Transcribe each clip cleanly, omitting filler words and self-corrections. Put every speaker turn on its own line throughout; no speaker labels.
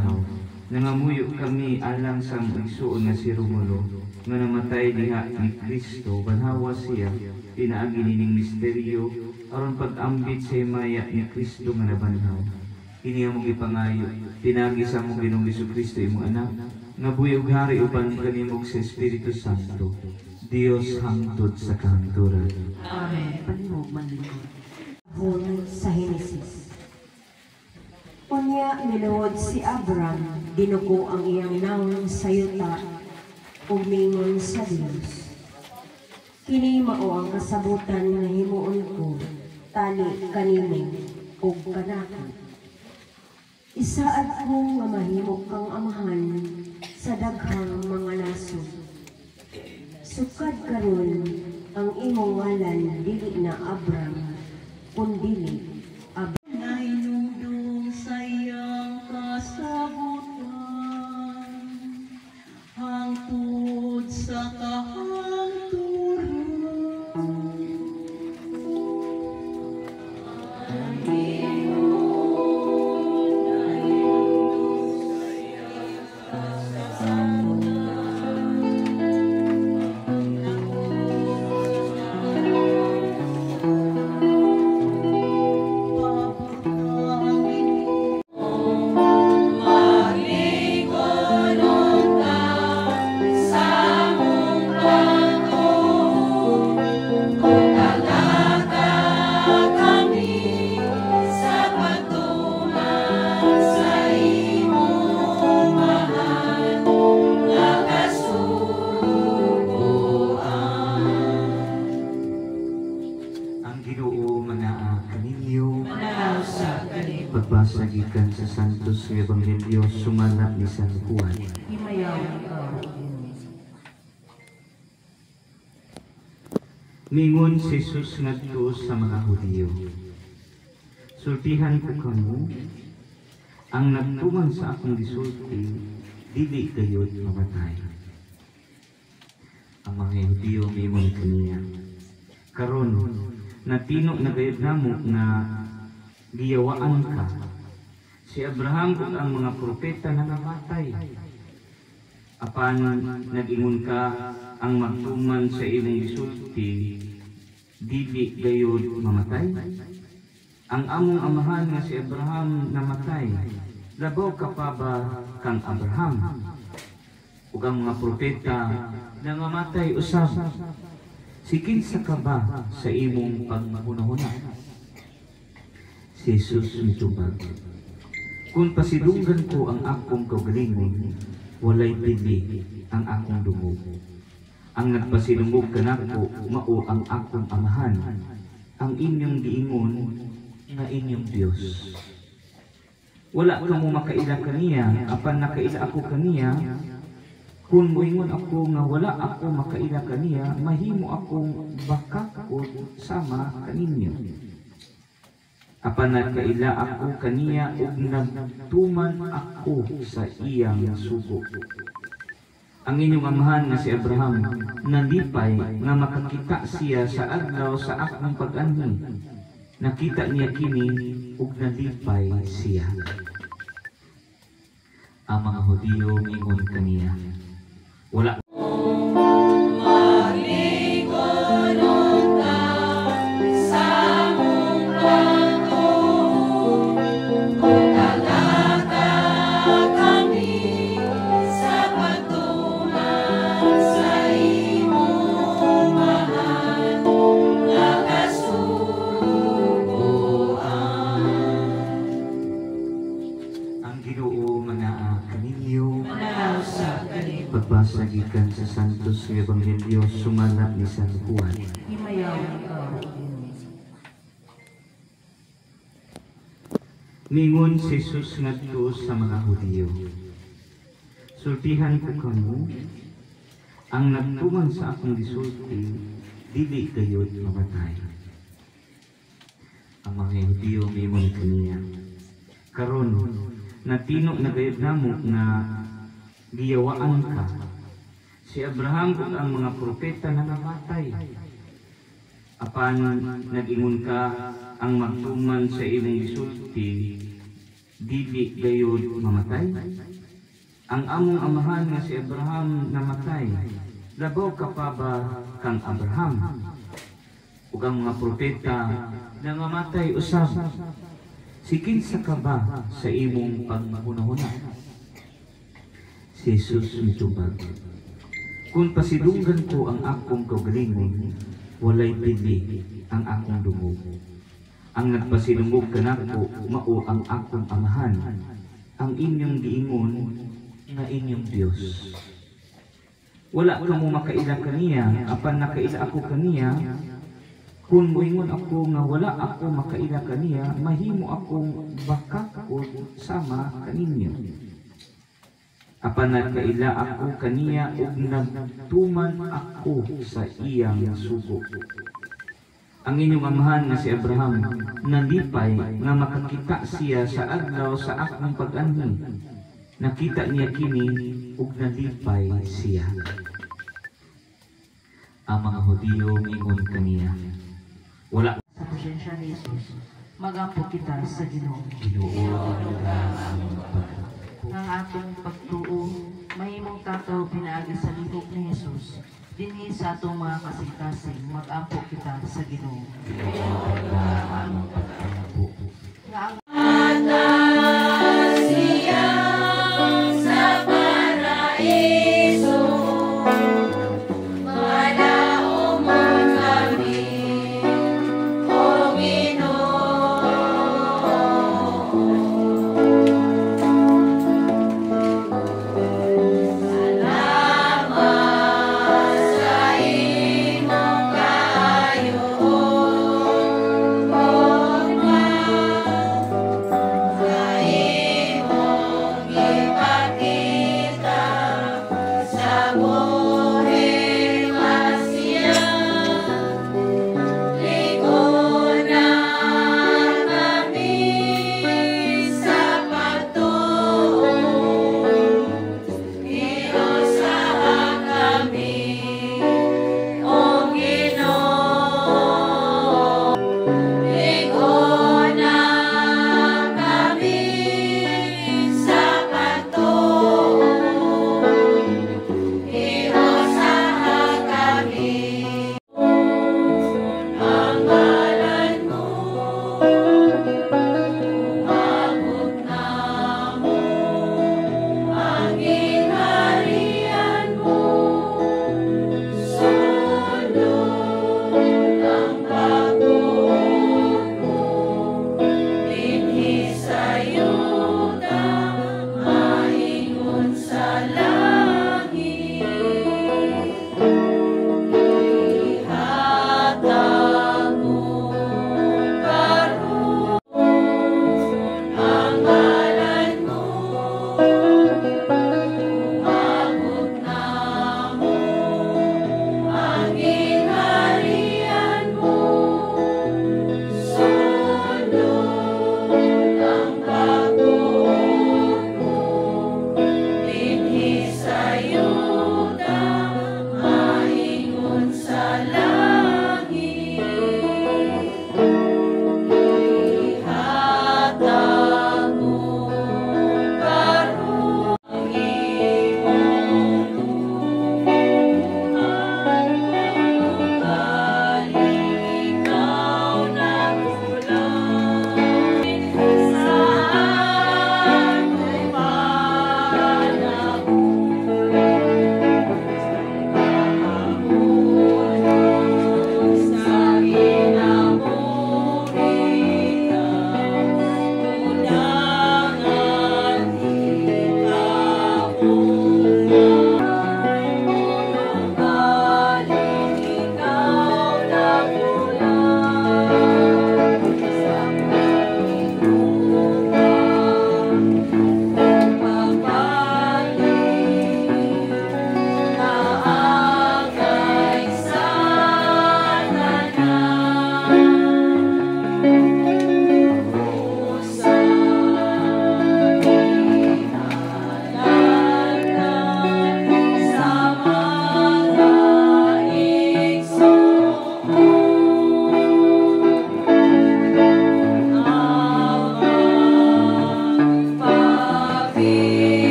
banhaw. Nangamuyo kami alang sa igsuon nga si Romulo, nga namatay diha ni Kristo, banhawa siya, pinaagi nining misteryo, aron pag-ambit sa himaya ni Kristo nga nabanhaw. Kini mo gipangayo, pinagi sa mo Ginoong Jesu-Kristo imong anak, nga buhi ug hari uban kanimog sa Espiritu Santo, Dios hangtod sa kahangturan.
Amen. Palimog manlingkod. Hon sa Henesis. Unya minuod si Abraham, dinugo ang iyang naong sa yuta, ug mingon sa Dios. Kini mao ang kasabutan nga himuon ko, tali kanimo ug kanako. Isaad ko nga mahimo kang amahan sa daghang mga nasod. Sukad karon ang imong ngalan dili na Abraham, kundi
Nainundong sa iyang kasabutan, hangtod sa kahangturan.
Pagbasagikan sa Santos ng Ebanghelyo sumala ni San Juan. Mingon si Jesus ngadto sa mga Hudiyo, sultihan ko kamo, ang nagtuman sa akong gisulti, dili kayo't mamatay. Ang mga Hudiyo mingon kaniya, karon natino na gayud namo na giyawaan ka. Si Abraham ug ang mga propeta nangamatay. Apan nag-ingon ka ang magtuman sa imong gisulti, dili gayud mamatay. Ang among amahan nga si Abraham namatay. Labaw ka pa ba kang Abraham? Ug ang mga propeta nangamatay usab. Sikinsa ka ba sa imong pagmahunahuna? Si Jesus mitubag, kung pasidunggan ko ang akong kaugalingon, walay pili ang akong dungog. Ang nagpasidungog kanako, mao ang akong amahan, ang inyong giingon nga inyong Dios. Wala ka mo makaila kaniya, apan nakaila ako kaniya. Kung moingon ako nga wala ako makaila kaniya, mahimo akong bakakod sama kaninyo. Apan nagkaila ako kaniya ug nagtuman ako sa iyang sugo. Ang inyong amahan nga si Abraham nalipay nga makakita siya sa adlaw sa akong pag-anhi. Nakita niya kini ug nalipay siya. Ang mga Hudiyo mingon kaniya, wala pagbasagikan sa Santos ng Ebanghelyo sumala ni San Juan. Mingon si Jesus ngadto sa mga Hudiyo, sultihan ko kamo, ang nagtuman sa akong gisulti, dili kayo't mamatay. Ang mga Hudiyo mingon kaniya, karon natino na gayud namo na giyawaan ka. Si Abraham ug ang mga propeta nangamatay. Apan nag-ingon ka ang magtuman sa imong gisulti, dili gayud mamatay? Ang among amahan nga si Abraham namatay, labaw ka pa ba kang Abraham? Ug ang mga propeta na mamatay usab, sikinsa ka ba sa imong pagmahunahuna? Si Jesus mitubag, kung pasidunggan ko ang akong kaugalingon, walay pili ang akong dungog. Ang nagpasidungog kanako mao ang akong amahan, ang inyong giingon nga inyong Dios. Wala ka mo makaila kaniya, apan nakaila ako kaniya. Kung moingon ako nga wala ako makaila kaniya, mahimo akong bakakod sama kaninyo. Apan nakaila ako kaniya ug nagtuman ako sa iyang sugo. Ang inyong amahan nga si Abraham nalipay nga makakita siya sa adlaw sa akong pag-anhi. Nakita niya kini ug nalipay siya. Ang mga Hudiyo mingon kaniya, wala
Sa presensya ni Jesus, magampo kita sa Ginoo. Ang atong pagtuo, mahimong tataw pinaagi sa lihok ni Jesus. Dinhi sa atong mga kasing-kasing, magampo kita sa Ginoo. Nga ang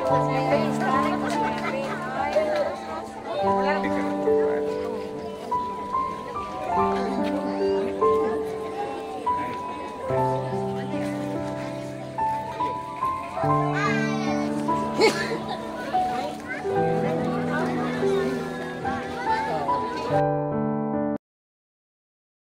Thank you.